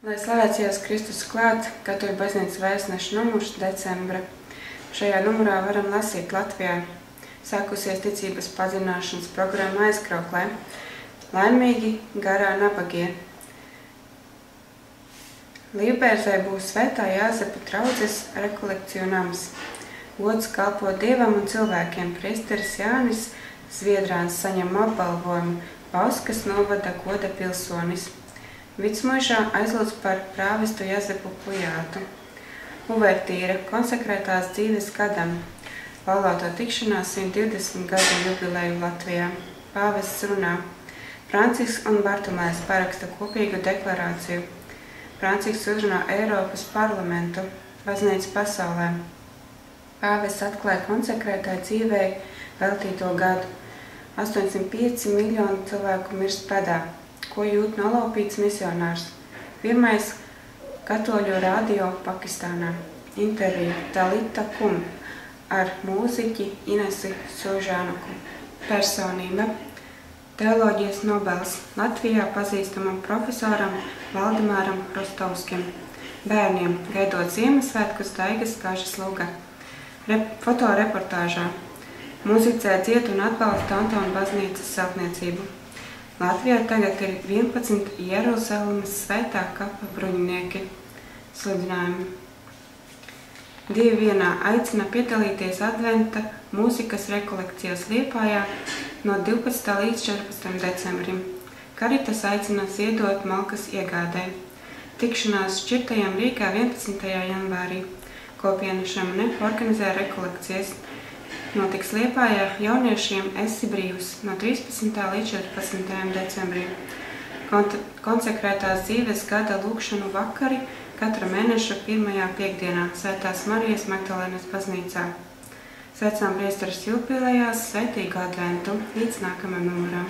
Lai slavēts Jēzus Kristus klāt, Katoļu baznīcas vēstneša numurs decembra. Šajā numurā varam lasīt Latvijā sākusies ticības padziļināšanas programma Aizkrauklē. Laimīgi garā nabagie. Līvbērzē būs Svētā Jāzepa draudzes rekolekciju nams. Gods kalpo Dievam un cilvēkiem. Priesteris Jānis Zviedrāns saņem apbalvojumu Bauskas novada goda pilsonis. Vicmuižā aizlūdz par prāvestu Jāzepu Pujātu. Uvertīra konsekrētās dzīves gadam. Laulāto tikšanās 120 gadu jubileju Latvijā. Pāvests runā. Francisks un Bartumējs paraksta kopīgu deklarāciju. Francisks uzrunā Eiropas parlamentu, baznīcu pasaulē. Pāvests atklāja konsekrētai dzīvei veltīto gadu. 805 miljoni cilvēku mirst badā. Ko jūt nolaupīts misionārs. Pirmais katoļu radio Pakistānā. Intervija Talita Kum ar mūziķi Inesi Sožānuku. Personība Teoloģijas Nobels Latvijā pazīstamam profesoram Valdemāram Rostovskim. Bērniem gaidot Ziemassvētkus Daigas Kažas luga. Fotoreportāžā muzicē dzied un atbalsta Antona baznīcas celtniecību. Latvijā tagad ir 11 Jeruzalemes svētā kapa bruņinieki. Sludinājumi. Divi vienā aicina piedalīties adventa mūzikas rekolekcijās Liepājā no 12. līdz 14. decembrim. Karitas aicina ziedot malkas iegādē. Tikšanās šķirtajam Rīgā 11. janvārī. Kopiena Šamne organizē rekolekcijas. Notiks Liepājā jauniešiem Esi brīvs no 13. līdz 14. decembrim. Konsekrētās dzīves gada lūgšanu vakari katra mēneša 1. piektdienā Svētās Marijas Magdalēnas baznīcā. Sveicām priesteres jubilejās, svētīgu adventu, līdz nākamajam numuram.